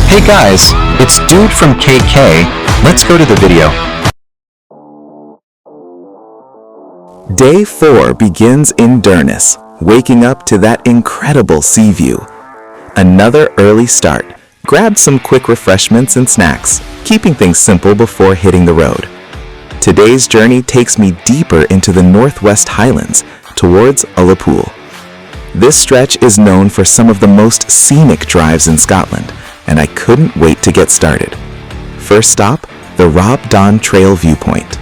Hey guys, it's Dude from KK. Let's go to the video. Day 4 begins in Durness, waking up to that incredible sea view. Another early start. Grab some quick refreshments and snacks, keeping things simple before hitting the road. Today's journey takes me deeper into the Northwest Highlands, towards Ullapool. This stretch is known for some of the most scenic drives in Scotland, and I couldn't wait to get started. First stop, the Rob Don Trail viewpoint.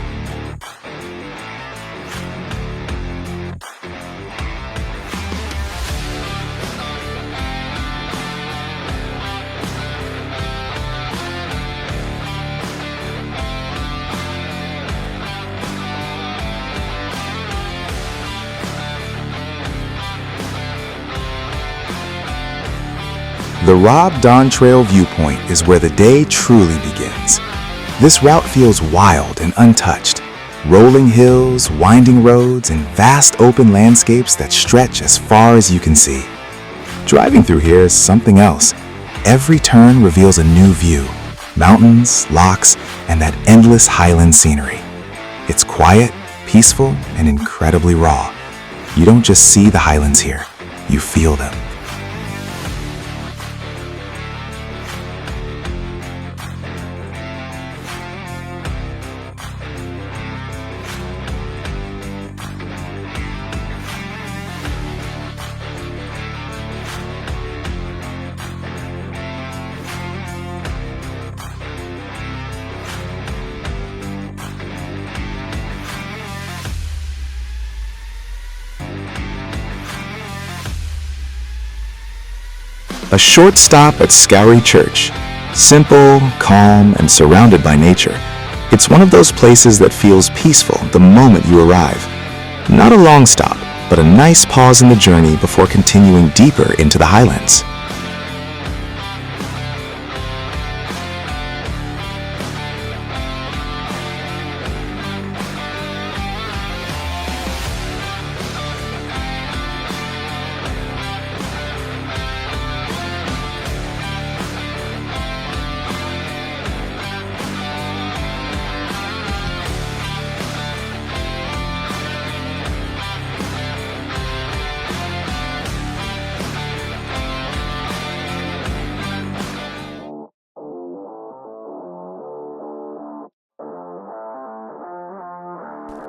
The Rob Don Trail viewpoint is where the day truly begins. This route feels wild and untouched. Rolling hills, winding roads, and vast open landscapes that stretch as far as you can see. Driving through here is something else. Every turn reveals a new view. Mountains, lochs, and that endless highland scenery. It's quiet, peaceful, and incredibly raw. You don't just see the highlands here, you feel them. A short stop at Scowry Church. Simple, calm, and surrounded by nature. It's one of those places that feels peaceful the moment you arrive. Not a long stop, but a nice pause in the journey before continuing deeper into the Highlands.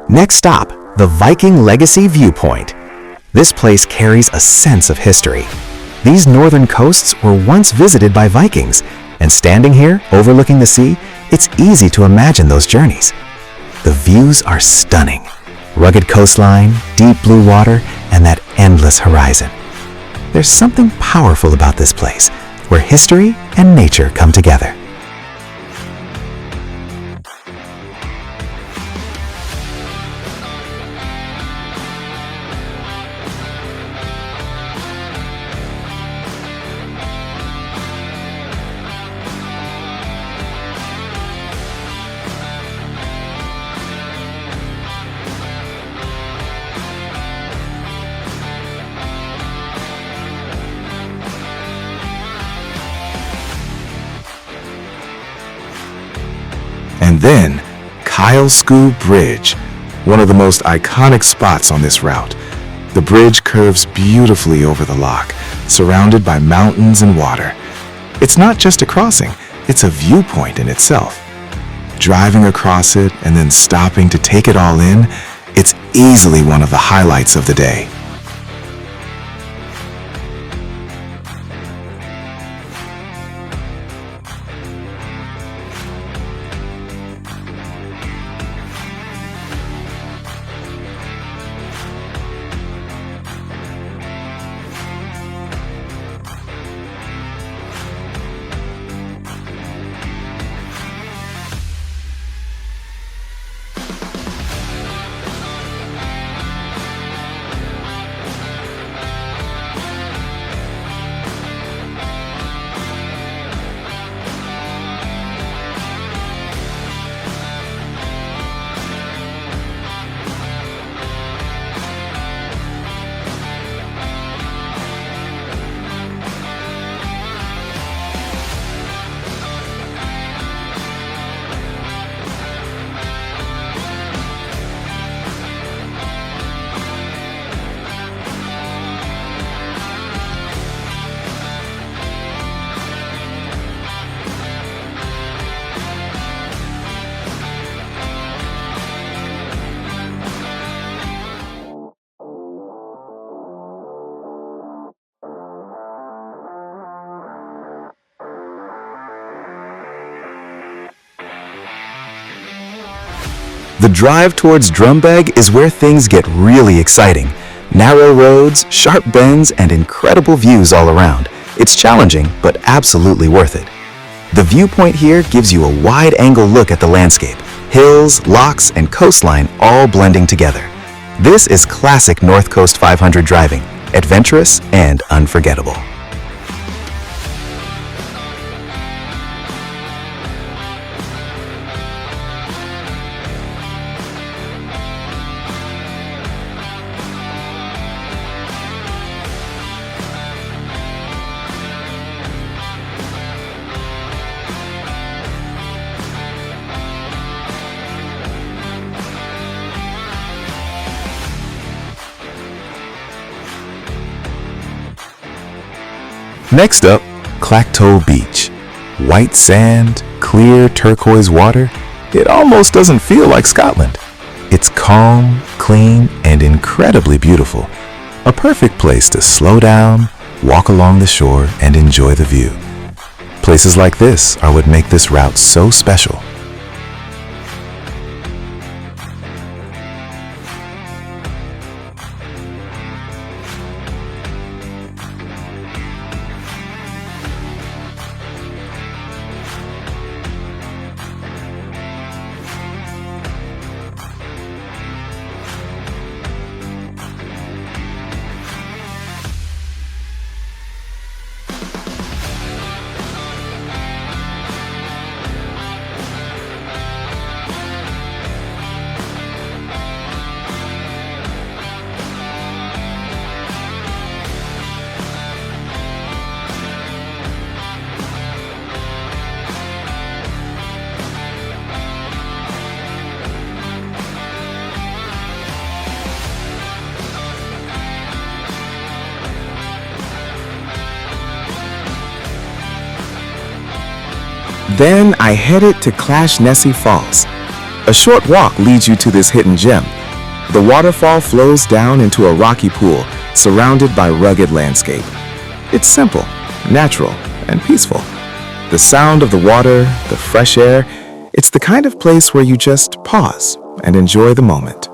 Next stop, the Viking Legacy Viewpoint. This place carries a sense of history. These northern coasts were once visited by Vikings, and standing here, overlooking the sea, it's easy to imagine those journeys. The views are stunning. Rugged coastline, deep blue water, and that endless horizon. There's something powerful about this place, where history and nature come together. And then, Colourful Bridge, one of the most iconic spots on this route. The bridge curves beautifully over the loch, surrounded by mountains and water. It's not just a crossing, it's a viewpoint in itself. Driving across it and then stopping to take it all in, it's easily one of the highlights of the day. The drive towards Drumbeg is where things get really exciting. Narrow roads, sharp bends, and incredible views all around. It's challenging, but absolutely worth it. The viewpoint here gives you a wide-angle look at the landscape. Hills, lochs, and coastline all blending together. This is classic North Coast 500 driving, adventurous and unforgettable. Next up, Clacto Beach. White sand, clear turquoise water. It almost doesn't feel like Scotland. It's calm, clean, and incredibly beautiful. A perfect place to slow down, walk along the shore, and enjoy the view. Places like this are what make this route so special. Then I headed to Clash-Nessie Falls. A short walk leads you to this hidden gem. The waterfall flows down into a rocky pool surrounded by rugged landscape. It's simple, natural, and peaceful. The sound of the water, the fresh air, it's the kind of place where you just pause and enjoy the moment.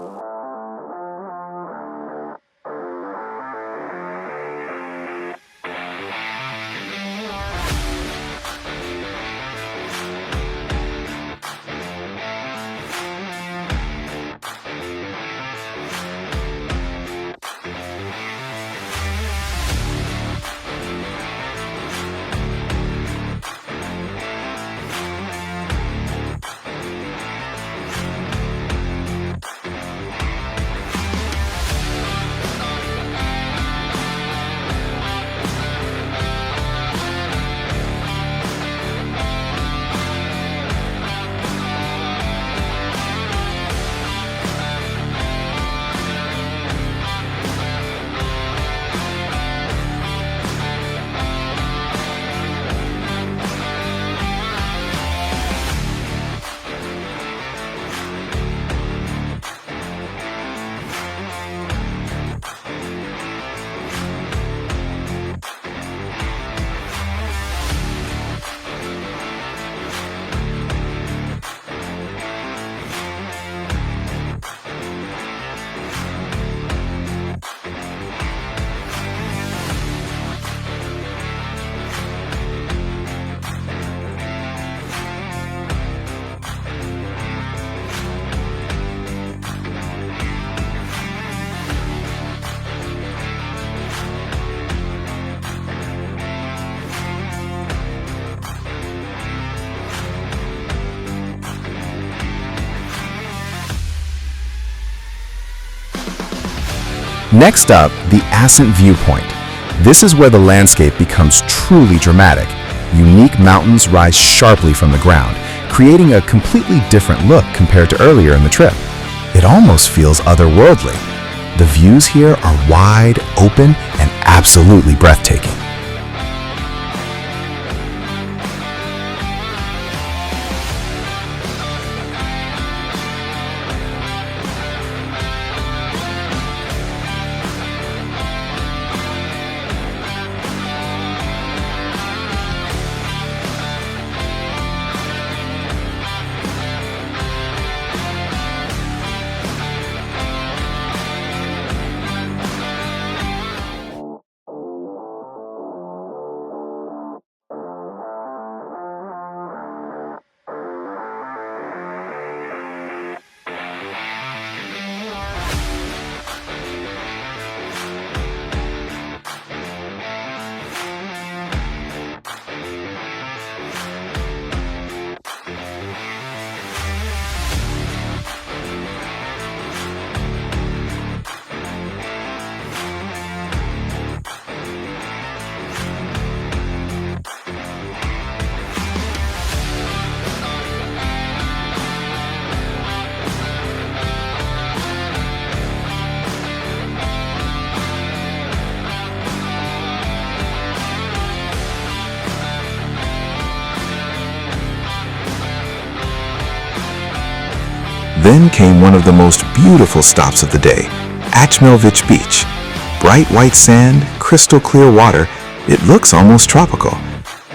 Next up, the Ascent Viewpoint. This is where the landscape becomes truly dramatic. Unique mountains rise sharply from the ground, creating a completely different look compared to earlier in the trip. It almost feels otherworldly. The views here are wide, open, and absolutely breathtaking. Then came one of the most beautiful stops of the day, Achmelvich Beach. Bright white sand, crystal clear water, it looks almost tropical.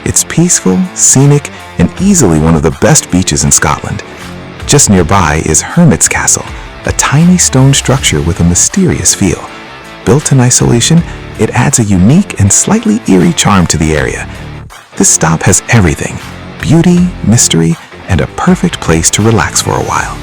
It's peaceful, scenic, and easily one of the best beaches in Scotland. Just nearby is Hermit's Castle, a tiny stone structure with a mysterious feel. Built in isolation, it adds a unique and slightly eerie charm to the area. This stop has everything: beauty, mystery, and a perfect place to relax for a while.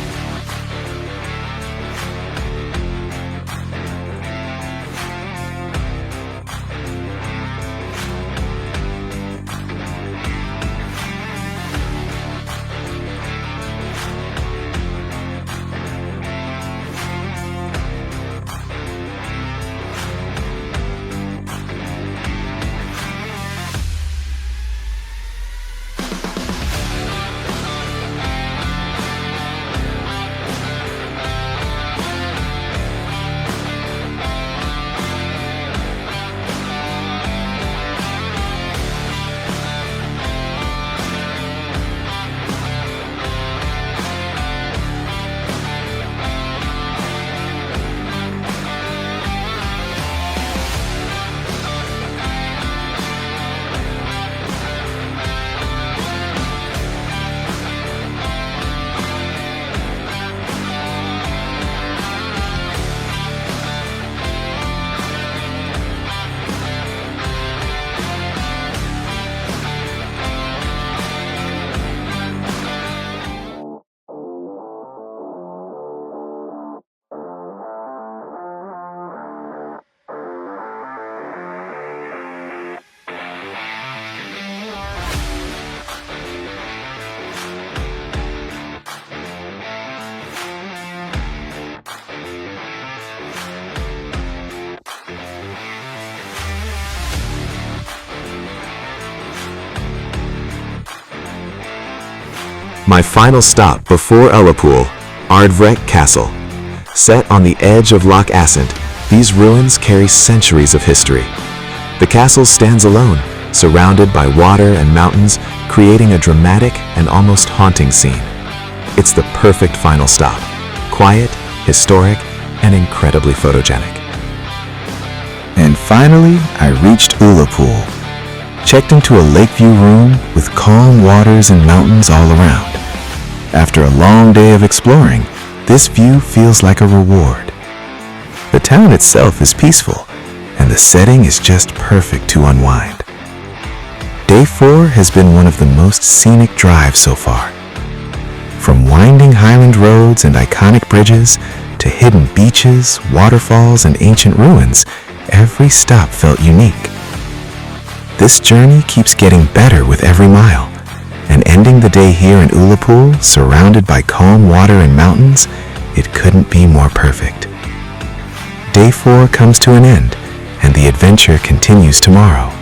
My final stop before Ullapool, Ardvrek Castle. Set on the edge of Loch Assynt, these ruins carry centuries of history. The castle stands alone, surrounded by water and mountains, creating a dramatic and almost haunting scene. It's the perfect final stop: quiet, historic, and incredibly photogenic. And finally, I reached Ullapool. Checked into a lakeview room with calm waters and mountains all around. After a long day of exploring, this view feels like a reward. The town itself is peaceful, and the setting is just perfect to unwind. Day 4 has been one of the most scenic drives so far. From winding Highland roads and iconic bridges to hidden beaches, waterfalls, and ancient ruins, every stop felt unique. This journey keeps getting better with every mile, and ending the day here in Ullapool, surrounded by calm water and mountains, it couldn't be more perfect. Day 4 comes to an end, and the adventure continues tomorrow.